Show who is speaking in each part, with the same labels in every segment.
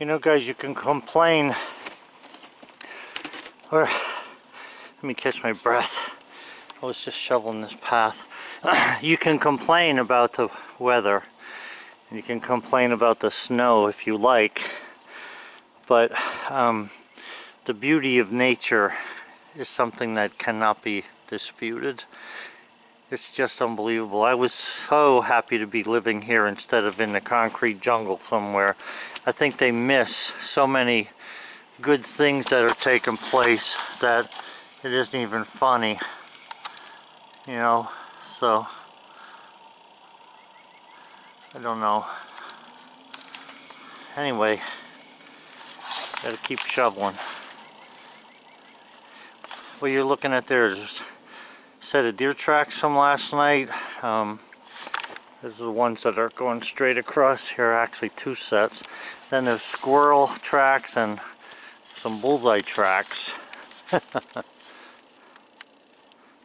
Speaker 1: You know, guys, you can complain, or let me catch my breath. I was just shoveling this path. You can complain about the weather, and you can complain about the snow if you like, but the beauty of nature is something that cannot be disputed. It's just unbelievable. I was so happy to be living here instead of in the concrete jungle somewhere. I think they miss so many good things that are taking place that it isn't even funny, you know. So I don't know. Anyway, gotta keep shoveling. What you're looking at there is a set of deer tracks from last night. Those are the ones that are going straight across here, actually two sets. Then there's squirrel tracks and some bullseye tracks.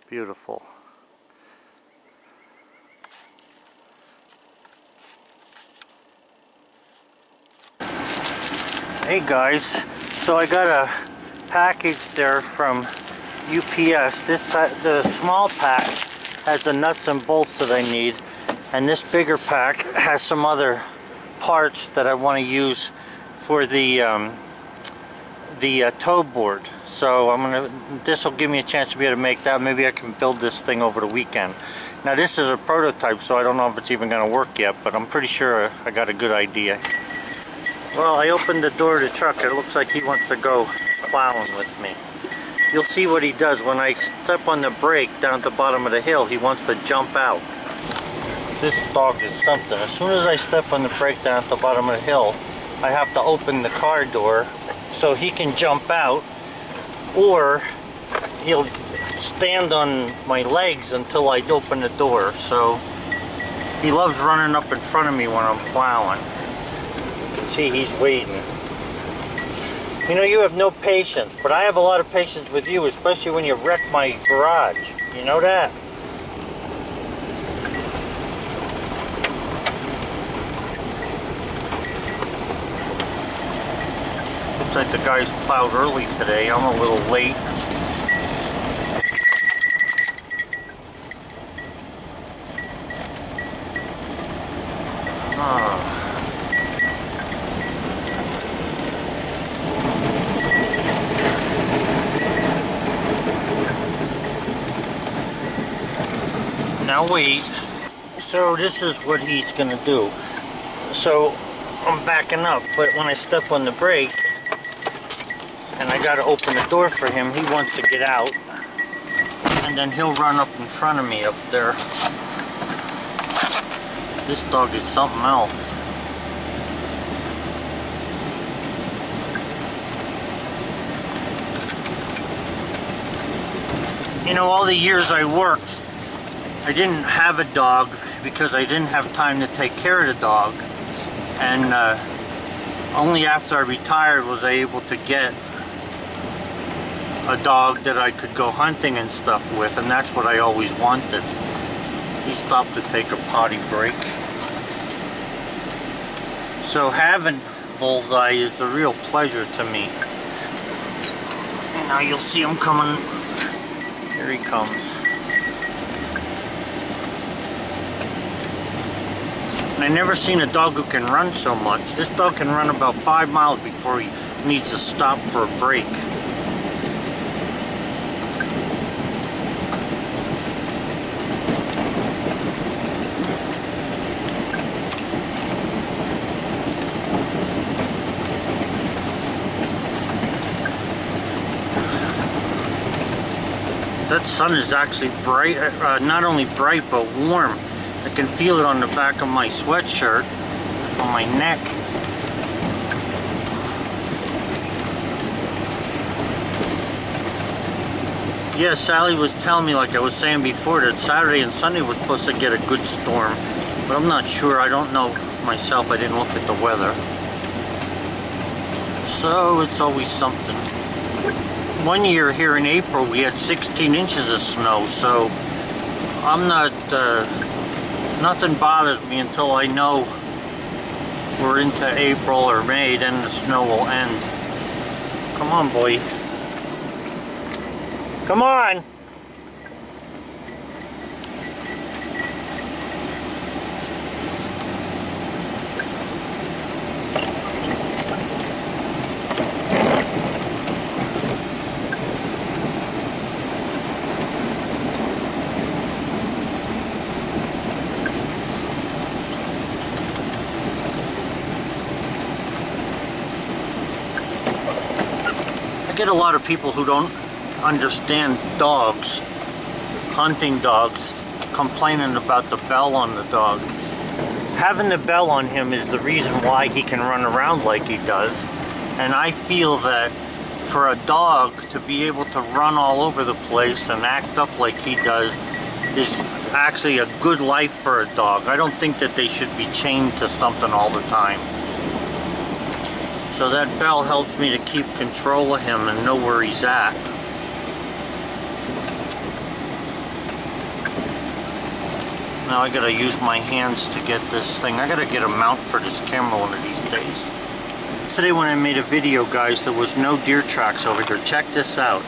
Speaker 1: Beautiful. Hey guys, so I got a package there from UPS. The small pack has the nuts and bolts that I need, and this bigger pack has some other parts that I want to use for the tow board. So this will give me a chance to be able to make that. Maybe I can build this thing over the weekend. Now this is a prototype, so I don't know if it's even going to work yet, but I'm pretty sure I got a good idea. Well, I opened the door of the truck. It looks like he wants to go plowing with me. You'll see what he does. When I step on the brake down at the bottom of the hill, he wants to jump out. This dog is something. As soon as I step on the brake down at the bottom of the hill, I have to open the car door so he can jump out, or he'll stand on my legs until I open the door. So he loves running up in front of me when I'm plowing. You can see he's waiting. You know, you have no patience, but I have a lot of patience with you, especially when you wreck my garage. You know that? Looks like the guys plowed early today. I'm a little late. Now wait, so this is what he's gonna do. So I'm backing up, but when I step on the brake and I gotta open the door for him, he wants to get out, and then he'll run up in front of me up there. This dog is something else. You know, all the years I worked, I didn't have a dog because I didn't have time to take care of the dog, and only after I retired was I able to get a dog that I could go hunting and stuff with, and that's what I always wanted. He stopped to take a potty break. So having Bullseye is a real pleasure to me. And now you'll see him coming. Here he comes. And I've never seen a dog who can run so much. This dog can run about 5 miles before he needs to stop for a break. That sun is actually bright, not only bright but warm. I can feel it on the back of my sweatshirt, on my neck. Yeah, Sally was telling me, like I was saying before, that Saturday and Sunday was supposed to get a good storm, but I'm not sure. I don't know myself. I didn't look at the weather. So it's always something. One year here in April we had 16 inches of snow, so I'm not, nothing bothers me until I know We're into April or May, then the snow will end. Come on, boy. Come on! I get a lot of people who don't understand dogs, hunting dogs, complaining about the bell on the dog. Having the bell on him is the reason why he can run around like he does. And I feel that for a dog to be able to run all over the place and act up like he does is actually a good life for a dog. I don't think that they should be chained to something all the time. So that bell helps me to keep control of him and know where he's at. Now I gotta use my hands to get this thing. I gotta get a mount for this camera one of these days. Today when I made a video, guys, there was no deer tracks over here. Check this out.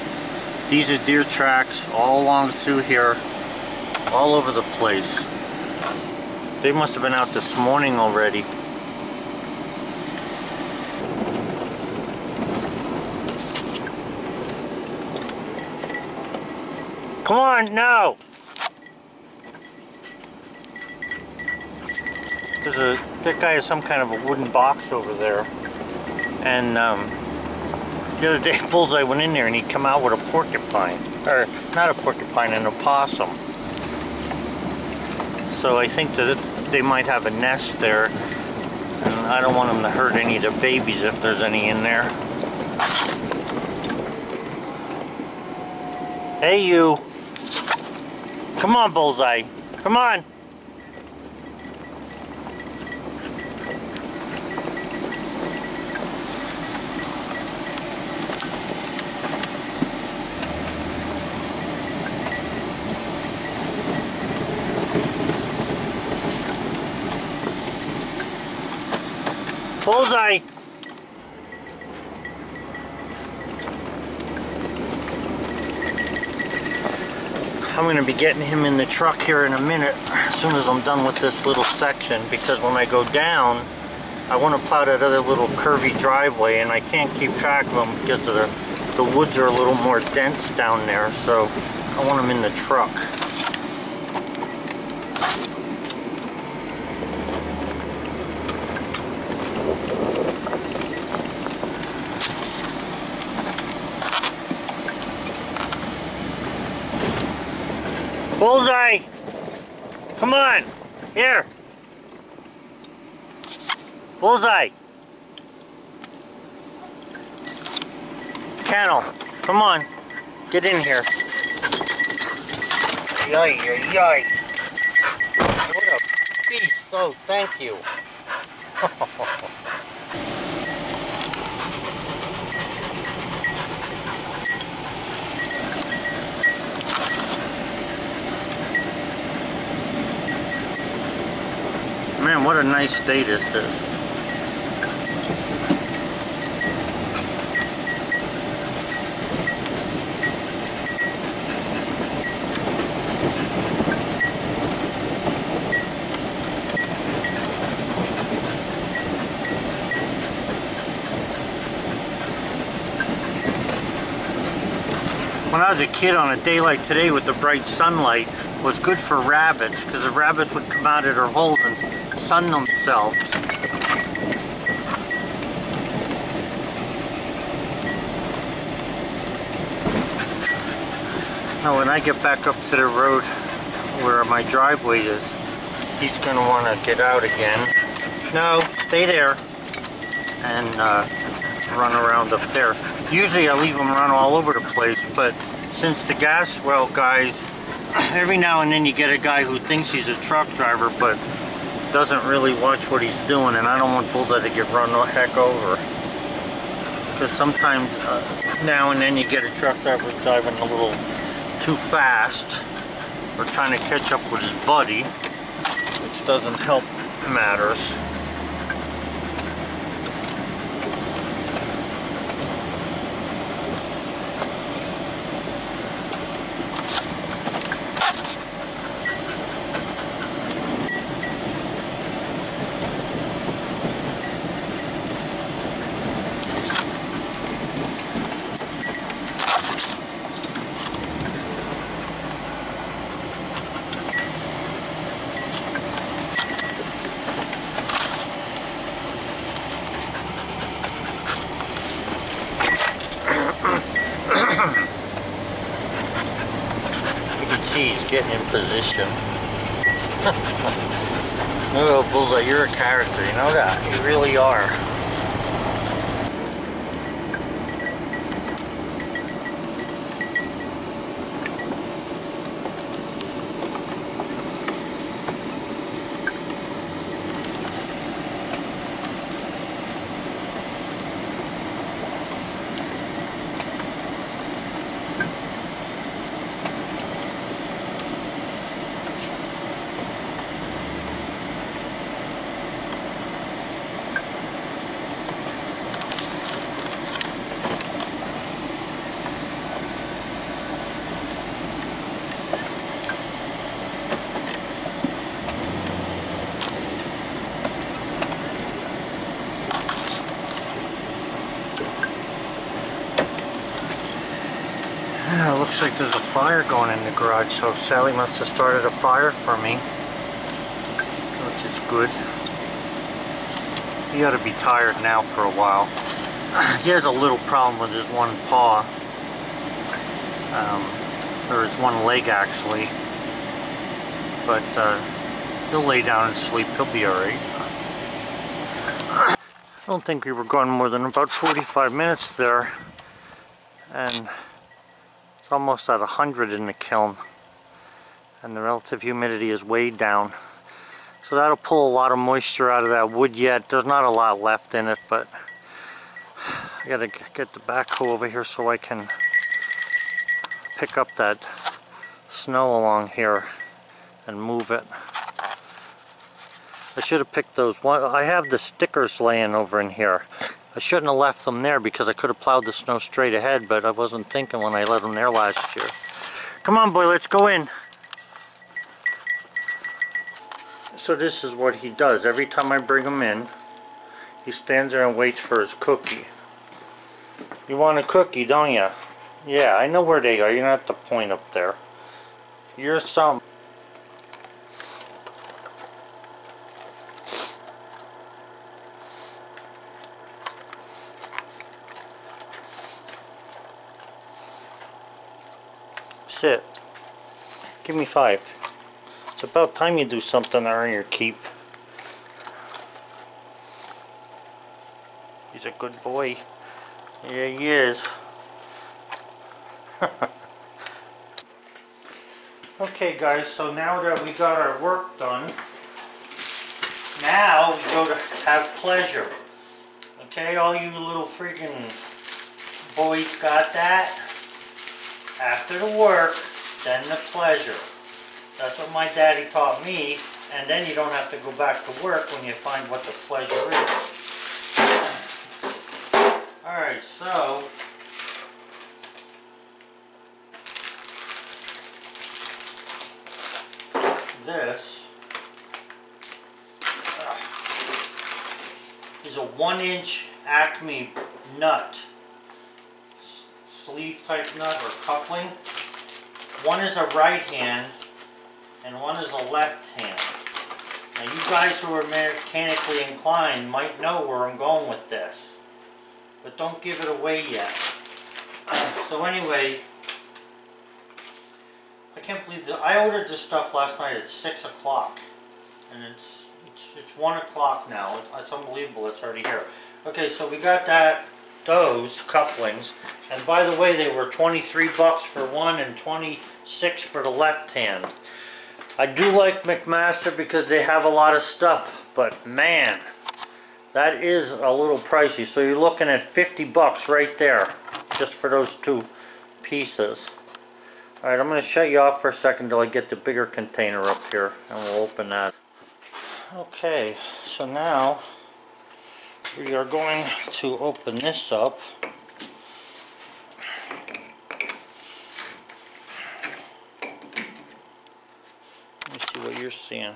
Speaker 1: These are deer tracks all along through here, all over the place. They must have been out this morning already. Come on, no! That guy has some kind of a wooden box over there. And the other day Bullseye went in there and he'd come out with a porcupine. Or, not a porcupine, an opossum. So I think that they might have a nest there. And I don't want them to hurt any of the babies if there's any in there. Hey you! Come on, Bullseye! Come on! Bullseye! I'm going to be getting him in the truck here in a minute as soon as I'm done with this little section, because when I go down I want to plow that other little curvy driveway and I can't keep track of them because the woods are a little more dense down there, so I want them in the truck. Bullseye! Come on! Here! Bullseye! Kennel, come on. Get in here. Yay, yay, yay. What a beast. Oh, thank you. Man, what a nice day this is. When I was a kid, on a day like today with the bright sunlight, was good for rabbits, because the rabbits would come out of their holes and sun themselves. Now when I get back up to the road where my driveway is, he's going to want to get out again. No, stay there and run around up there. Usually I leave him run all over the place, but since the gas well guys, every now and then you get a guy who thinks he's a truck driver but doesn't really watch what he's doing, and I don't want Bullseye to get run the heck over. Because sometimes now and then you get a truck driver driving a little too fast or trying to catch up with his buddy, which doesn't help matters. see he's getting in position. Oh, Bullseye, you're a character, you know that? You really are. Yeah, it looks like there's a fire going in the garage, so Sally must have started a fire for me, which is good. He ought to be tired now for a while. He has a little problem with his one paw, or his one leg actually, but he'll lay down and sleep. He'll be alright. I don't think we were going more than about 45 minutes there, and it's almost at 100 in the kiln, and the relative humidity is way down, so that'll pull a lot of moisture out of that wood yet. There's not a lot left in it, but I gotta get the backhoe over here so I can pick up that snow along here and move it. I should have picked those. I have the stickers laying over in here. I shouldn't have left them there because I could have plowed the snow straight ahead, but I wasn't thinking when I let them there last year. Come on, boy, let's go in. So this is what he does. Every time I bring him in, he stands there and waits for his cookie. You want a cookie, don't you? Yeah, I know where they are. You're not the point up there. You're something. Sit. Give me 5. It's about time you do something to earn your keep. He's a good boy. Yeah, he is. Okay, guys, so now that we got our work done, now we go to have pleasure. Okay, all you little freaking boys got that? After the work, then the pleasure. That's what my daddy taught me, and then you don't have to go back to work when you find what the pleasure is. Alright, so this is a 1-inch Acme nut. Sleeve type nut or coupling. One is a right hand and one is a left hand. Now you guys who are mechanically inclined might know where I'm going with this, but don't give it away yet. So anyway, I can't believe that I ordered this stuff last night at 6 o'clock and it's 1 o'clock now. It's unbelievable, it's already here. Okay, so we got those couplings, and by the way, they were 23 bucks for one and 26 for the left hand. I do like McMaster because they have a lot of stuff, but man, that is a little pricey. So you're looking at 50 bucks right there just for those 2 pieces. Alright, I'm going to shut you off for a second until I get the bigger container up here and we'll open that. Okay, so now we are going to open this up. Let me see what you're seeing.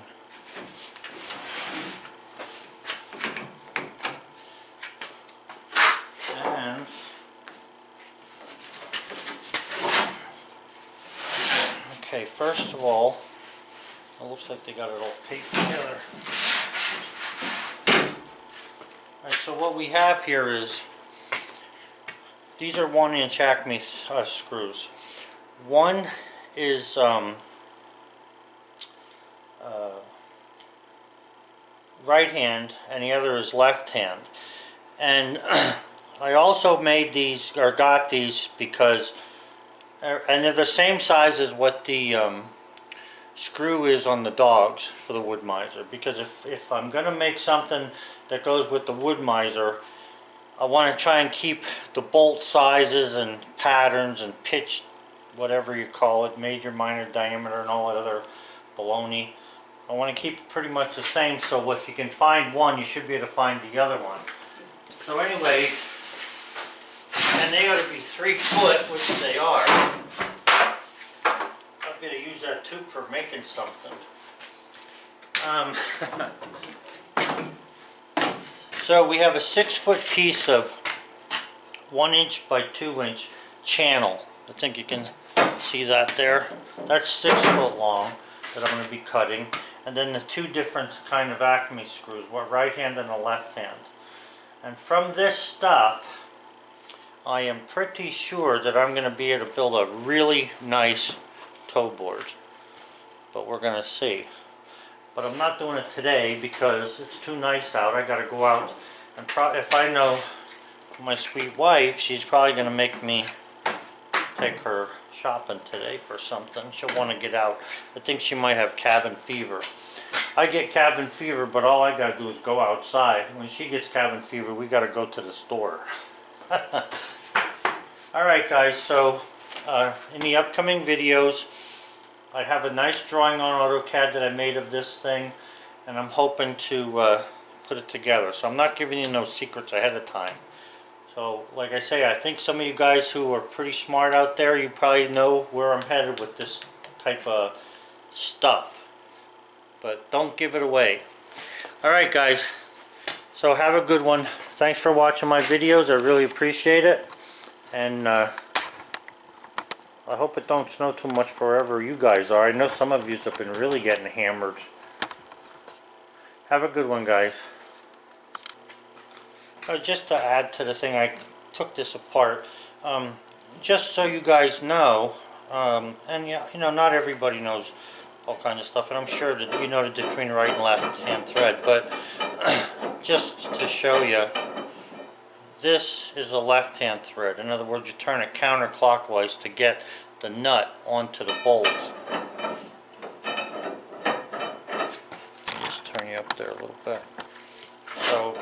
Speaker 1: And okay, first of all, it looks like they got it all taped together. Alright, so what we have here is, these are 1-inch Acme screws. One is right hand and the other is left hand. And I also made these, or got these, because, and they're the same size as what the screw is on the dogs for the wood miser, because if I'm going to make something that goes with the wood miser, I want to try and keep the bolt sizes and patterns and pitch, whatever you call it, major, minor, diameter, and all that other baloney. I want to keep it pretty much the same, so if you can find one, you should be able to find the other one. So anyway, and they ought to be 3 foot, which they are. I'm going to use that tube for making something. So we have a 6 foot piece of 1 inch by 2 inch channel. I think you can see that there. That's 6 foot long that I'm going to be cutting. And then the 2 different kind of Acme screws, one right hand and a left hand. And from this stuff, I am pretty sure that I'm going to be able to build a really nice toe board. But we're going to see. But I'm not doing it today because it's too nice out. I got to go out and if I know my sweet wife, she's probably going to make me take her shopping today for something. She'll want to get out. I think she might have cabin fever. I get cabin fever, but all I got to do is go outside. When she gets cabin fever, we got to go to the store. Alright guys, so in the upcoming videos, I have a nice drawing on AutoCAD that I made of this thing, and I'm hoping to put it together. So I'm not giving you no secrets ahead of time. So like I say, I think some of you guys who are pretty smart out there, you probably know where I'm headed with this type of stuff. But don't give it away. Alright guys, so have a good one. Thanks for watching my videos. I really appreciate it. And I hope it don't snow too much wherever you guys are. I know some of you have been really getting hammered. Have a good one, guys. Just to add to the thing, I took this apart. Just so you guys know, and yeah, you know, not everybody knows all kinds of stuff, and I'm sure that you know the difference between right and left hand thread, but just to show you, this is a left hand thread. In other words, you turn it counterclockwise to get the nut onto the bolt. Just turn you up there a little bit. So,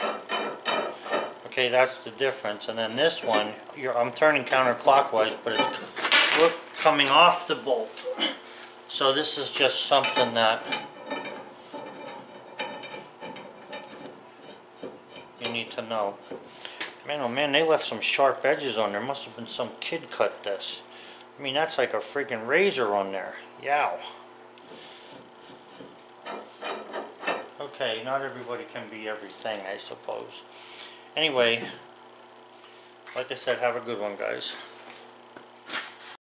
Speaker 1: okay, that's the difference. And then this one, I'm turning counterclockwise, but it's coming off the bolt. So this is just something that you need to know. Man, oh man, they left some sharp edges on there. Must have been some kid cut this. I mean, that's like a freaking razor on there. Yow. Okay, not everybody can be everything, I suppose. Anyway, like I said, have a good one, guys.